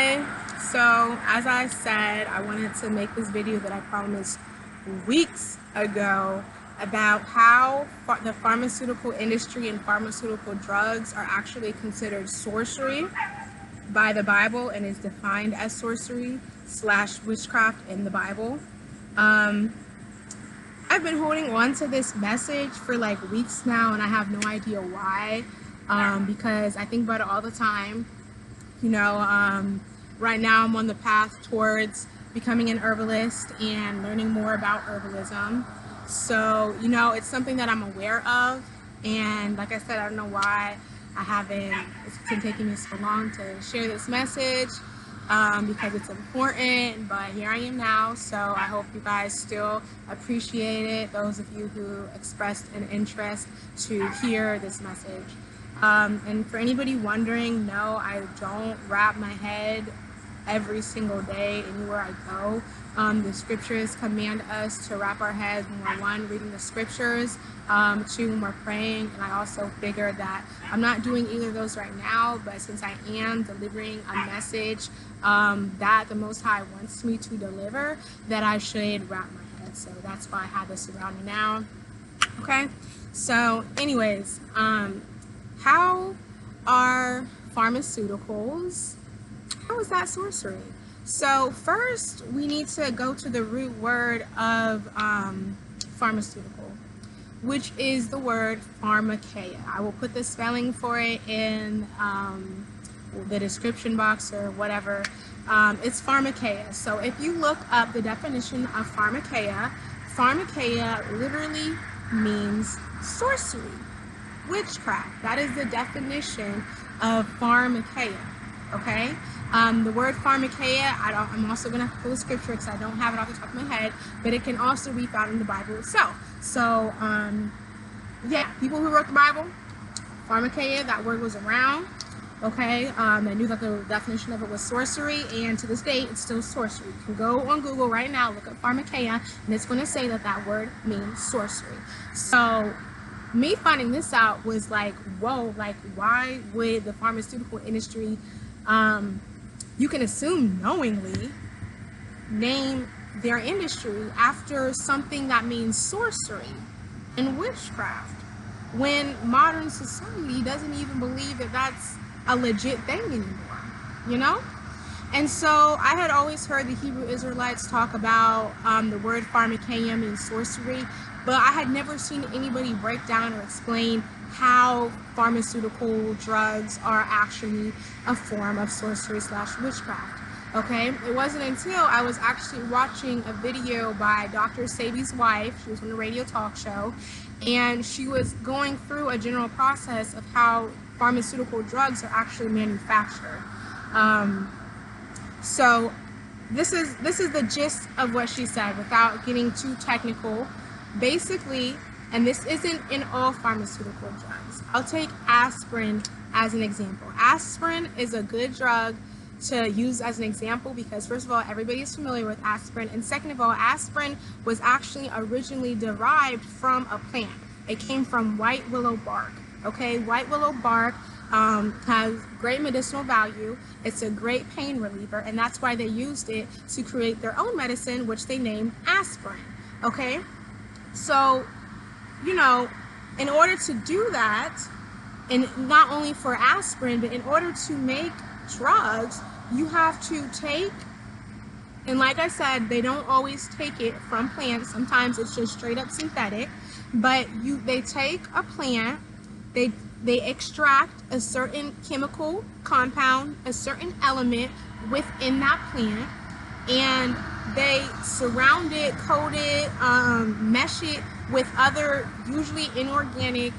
Okay, so as I said, I wanted to make this video that I promised weeks ago about how the pharmaceutical industry and pharmaceutical drugs are actually considered sorcery by the Bible and is defined as sorcery / witchcraft in the Bible. I've been holding on to this message for like weeks now, and I have no idea why, because I think about it all the time. Right now I'm on the path towards becoming an herbalist and learning more about herbalism. So, it's something that I'm aware of, and like I said, I don't know why it's been taking me so long to share this message, because it's important, but here I am now. So I hope you guys still appreciate it, those of you who expressed an interest to hear this message. And for anybody wondering, no, I don't wrap my head every single day anywhere I go. The scriptures command us to wrap our heads when we're reading the scriptures, two, when we're praying. And I also figured that I'm not doing either of those right now, but since I am delivering a message that the Most High wants me to deliver, that I should wrap my head. So that's why I have this around me now. Okay, so anyways, how are pharmaceuticals? How is that sorcery? So first, we need to go to the root word of pharmaceutical, which is the word pharmakeia. I will put the spelling for it in the description box or whatever. It's pharmakeia. So if you look up the definition of pharmakeia, pharmakeia literally means sorcery, witchcraft. That is the definition of pharmakeia. Okay, the word pharmakeia, I'm also going to pull a scripture because I don't have it off the top of my head, but it can also be found in the Bible itself. So, yeah, people who wrote the Bible, pharmakeia, that word was around. Okay, they knew that the definition of it was sorcery, and to this day, it's still sorcery. You can go on Google right now, look up pharmakeia, and it's going to say that that word means sorcery. So, me finding this out was like, whoa, like, why would the pharmaceutical industry, you can assume knowingly, name their industry after something that means sorcery and witchcraft, when modern society doesn't even believe that that's a legit thing anymore, And so I had always heard the Hebrew Israelites talk about the word pharmakeia means sorcery, but I had never seen anybody break down or explain how pharmaceutical drugs are actually a form of sorcery / witchcraft. Okay, it wasn't until I was actually watching a video by Dr. Sabi's wife. She was on a radio talk show, and she was going through a general process of how pharmaceutical drugs are actually manufactured. So this is the gist of what she said without getting too technical. Basically, and this isn't in all pharmaceutical drugs. I'll take aspirin as an example. Aspirin is a good drug to use as an example because, first of all, everybody is familiar with aspirin, and second of all, aspirin was actually originally derived from a plant. It came from white willow bark. Okay, white willow bark has great medicinal value. It's a great pain reliever, and that's why they used it to create their own medicine, which they named aspirin. Okay, so in order to do that, and not only for aspirin, but in order to make drugs, you have to take, and like I said, they don't always take it from plants. Sometimes it's just straight up synthetic, but they take a plant, they extract a certain chemical compound, a certain element within that plant, and they surround it, coat it, mesh it with other, usually inorganic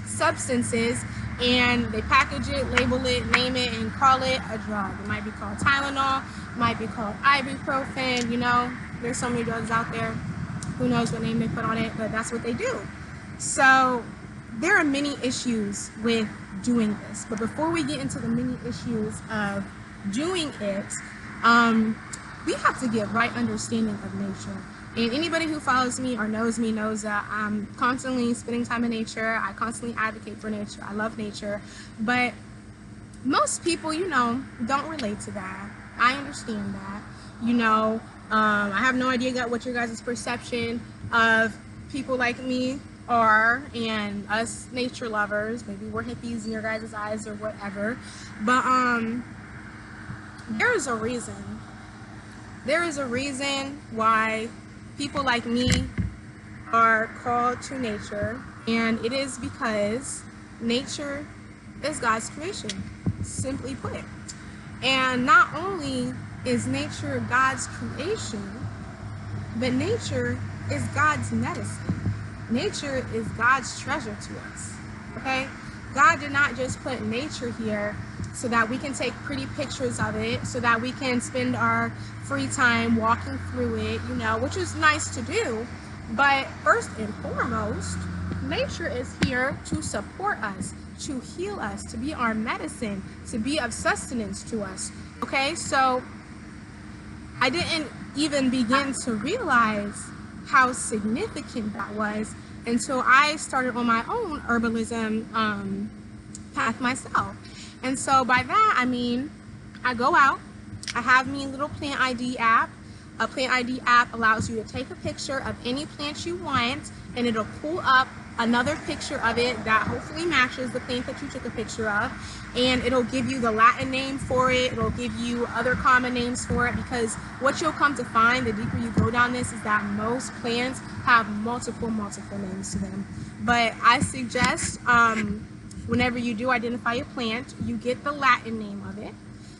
substances, and they package it, label it, name it, and call it a drug. It might be called Tylenol, it might be called ibuprofen, there's so many drugs out there. Who knows what name they put on it, but that's what they do. So there are many issues with doing this, but before we get into the many issues of doing it, we have to get right understanding of nature. And anybody who follows me or knows me knows that I'm constantly spending time in nature. I constantly advocate for nature. I love nature. But most people, you know, don't relate to that. I understand that. You know, I have no idea what your guys' perception of people like me are, and us nature lovers. Maybe we're hippies in your guys' eyes or whatever. But there is a reason. There is a reason why people like me are called to nature, and it is because nature is God's creation, simply put. And not only is nature God's creation, but nature is God's medicine. Nature is God's treasure to us, okay? God did not just put nature here so that we can take pretty pictures of it, so that we can spend our free time walking through it, you know, which is nice to do. But first and foremost, nature is here to support us, to heal us, to be our medicine, to be of sustenance to us, okay? So I didn't even begin to realize how significant that was until I started on my own herbalism path myself. And so by that, I mean, I go out, I have me a little plant ID app. A plant ID app allows you to take a picture of any plant you want, and it'll pull up another picture of it that hopefully matches the plant that you took a picture of, and it'll give you the Latin name for it. It'll give you other common names for it, because what you'll come to find the deeper you go down this is that most plants have multiple names to them. But I suggest whenever you do identify a plant, you get the Latin name of it.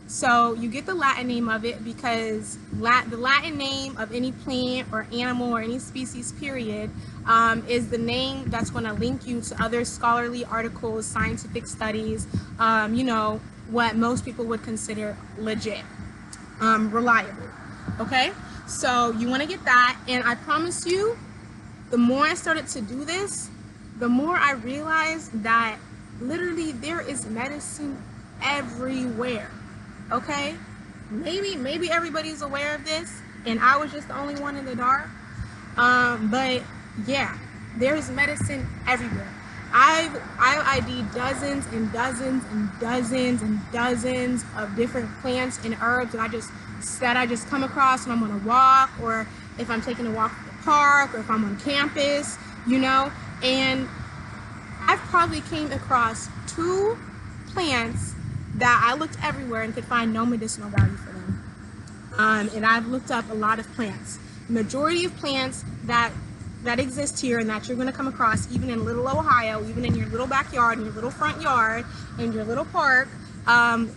So you get the Latin name of it because the Latin name of any plant or animal or any species, period, is the name that's going to link you to other scholarly articles, scientific studies, you know, what most people would consider legit, reliable, okay? So you want to get that, and I promise you, the more I started to do this, the more I realized that literally there is medicine everywhere. Okay, maybe everybody's aware of this, and I was just the only one in the dark. But yeah, there's medicine everywhere. I've ID'd dozens and dozens and dozens and dozens of different plants and herbs that I just come across when I'm on a walk, or if I'm taking a walk at the park, or if I'm on campus, you know. And I've probably came across 2 plants that I looked everywhere and could find no medicinal value for them. And I've looked up a lot of plants. Majority of plants that exist here and that you're going to come across, even in little Ohio, even in your little backyard, in your little front yard, in your little park,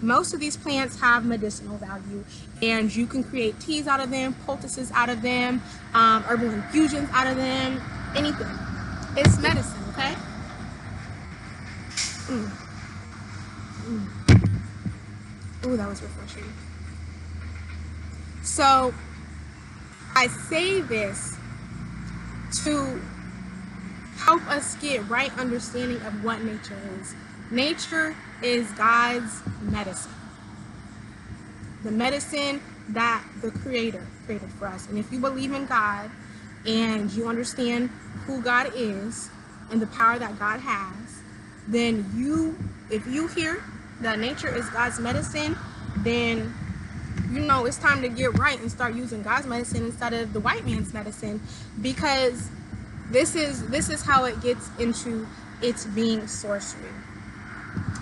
most of these plants have medicinal value, and you can create teas out of them, poultices out of them, herbal infusions out of them, anything. It's medicine, okay? Ooh, that was refreshing. So I say this to help us get right understanding of what nature is. Nature is God's medicine. The medicine that the Creator created for us. And if you believe in God and you understand who God is and the power that God has, then if you hear that nature is God's medicine, then you know it's time to get right and start using God's medicine instead of the white man's medicine, because this is how it gets into its being sorcery.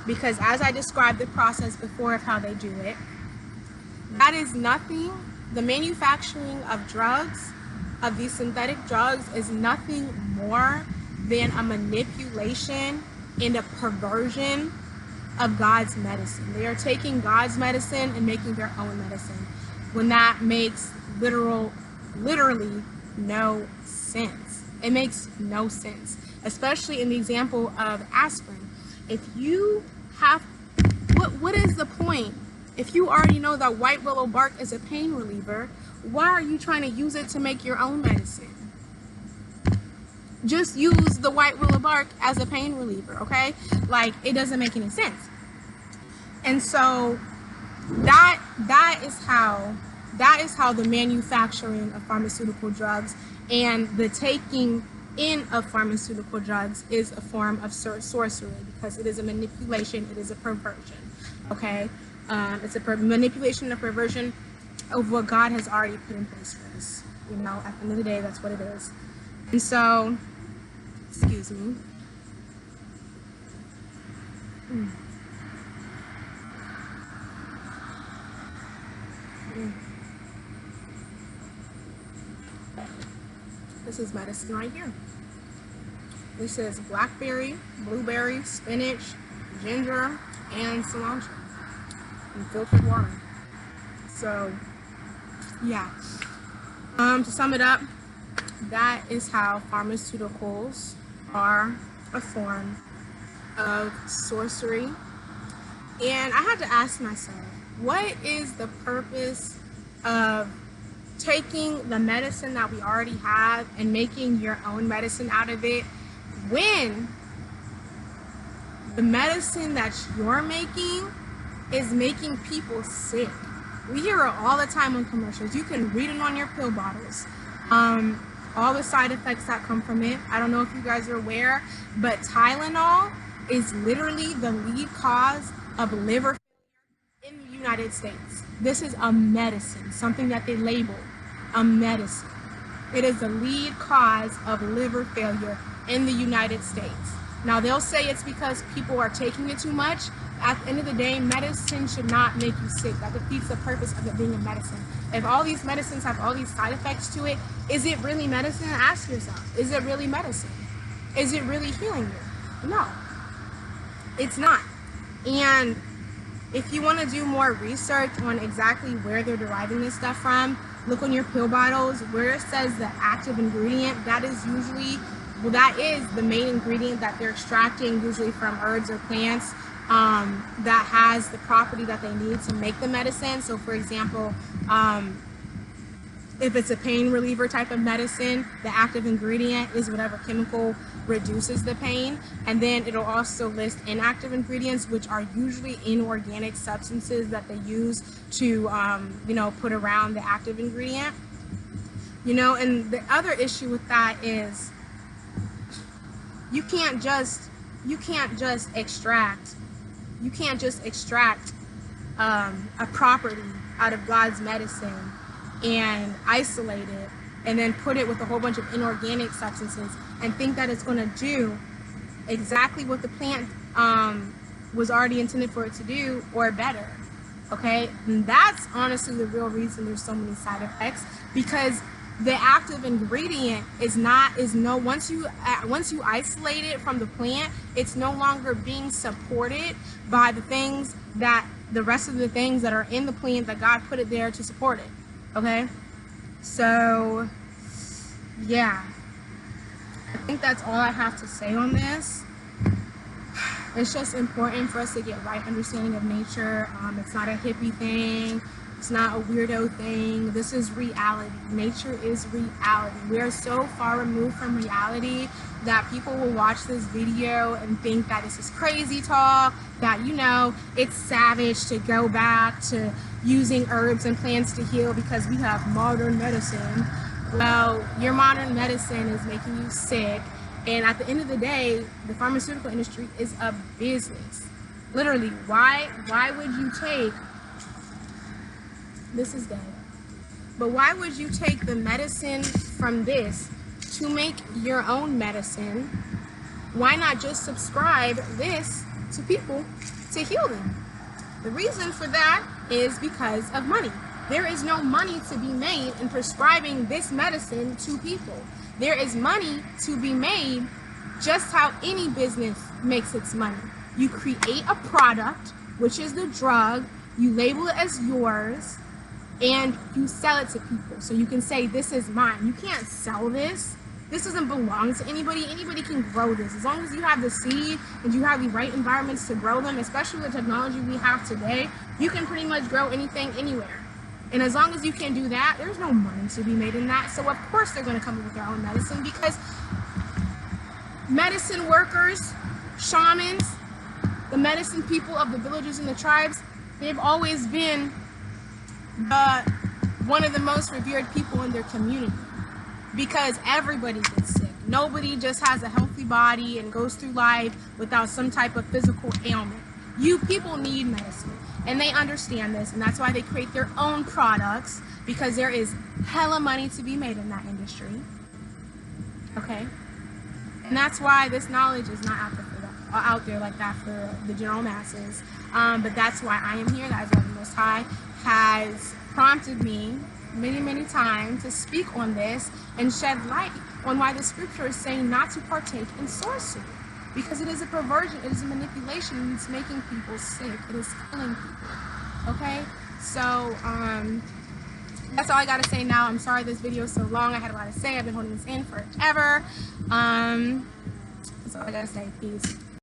Because as I described the process before of how they do it, that is nothing. The manufacturing of drugs, of these synthetic drugs, is nothing more than a manipulation and a perversion of God's medicine. They are taking God's medicine and making their own medicine, when that makes literally no sense. It makes no sense, especially in the example of aspirin. If you have, what is the point? If you already know that white willow bark is a pain reliever, why are you trying to use it to make your own medicine? Just use the white willow bark as a pain reliever, okay? Like, it doesn't make any sense. And so that is how the manufacturing of pharmaceutical drugs and the taking in of pharmaceutical drugs is a form of sorcery, because it is a manipulation, it is a perversion. okay? It's a manipulation and perversion of what God has already put in place for us. You know, at the end of the day, that's what it is. And so, excuse me. This is medicine right here. This is blackberry, blueberry, spinach, ginger, and cilantro, and filtered water. So, yeah. To sum it up, that is how pharmaceuticals are a form of sorcery. And I had to ask myself, what is the purpose of taking the medicine that we already have and making your own medicine out of it, when the medicine that you're making is making people sick? We hear it all the time on commercials. You can read it on your pill bottles. All the side effects that come from it. I don't know if you guys are aware, but Tylenol is literally the lead cause of liver failure in the United States. This is a medicine, something that they label a medicine. It is the lead cause of liver failure in the United States. Now they'll say it's because people are taking it too much. At the end of the day, medicine should not make you sick. That defeats the purpose of it being a medicine. If all these medicines have all these side effects to it, is it really medicine? Ask yourself, is it really medicine? Is it really healing you? No, it's not. And if you want to do more research on exactly where they're deriving this stuff from, look on your pill bottles where it says the active ingredient. That is usually, well, that is the main ingredient that they're extracting, usually from herbs or plants, that has the property that they need to make the medicine. So for example, if it's a pain reliever type of medicine, the active ingredient is whatever chemical reduces the pain. And then it'll also list inactive ingredients, which are usually inorganic substances that they use to, you know, put around the active ingredient. You know, and the other issue with that is you can't just extract a property out of God's medicine and isolate it and then put it with a whole bunch of inorganic substances and think that it's going to do exactly what the plant was already intended for it to do, or better. Okay, and that's honestly the real reason there's so many side effects, because the active ingredient once you isolate it from the plant, it's no longer being supported by the rest of the things that are in the plant that God put it there to support it. Okay, so yeah, I think that's all I have to say on this. It's just important for us to get right understanding of nature. It's not a hippie thing. It's not a weirdo thing. This is reality. Nature is reality. We are so far removed from reality that people will watch this video and think that this is crazy talk, that, you know, it's savage to go back to using herbs and plants to heal because we have modern medicine. Well, your modern medicine is making you sick. And at the end of the day, the pharmaceutical industry is a business. Literally, why would you take, this is dead, but why would you take the medicine from this to make your own medicine? Why not just subscribe this to people to heal them? The reason for that is because of money. There is no money to be made in prescribing this medicine to people. There is money to be made just how any business makes its money. You create a product, which is the drug, you label it as yours, and you sell it to people. So you can say, this is mine. You can't sell this. This doesn't belong to anybody. Anybody can grow this. As long as you have the seed and you have the right environments to grow them, especially the technology we have today, you can pretty much grow anything anywhere. And as long as you can do that, there's no money to be made in that. So of course they're going to come up with their own medicine, because medicine workers, shamans, the medicine people of the villages and the tribes, they've always been one of the most revered people in their community, because everybody gets sick. Nobody just has a healthy body and goes through life without some type of physical ailment. You people need medicine. and they understand this, and that's why they create their own products, because there is hella money to be made in that industry. Okay, and that's why this knowledge is not out there like that for the general masses. But that's why I am here. That is why the Most High has prompted me many times to speak on this and shed light on why the scripture is saying not to partake in sorcery, because it is a perversion, it is a manipulation, and it's making people sick, it is killing people. Okay, so that's all I gotta say now. I'm sorry this video is so long. I had a lot to say. I've been holding this in forever. That's all I gotta say. Peace.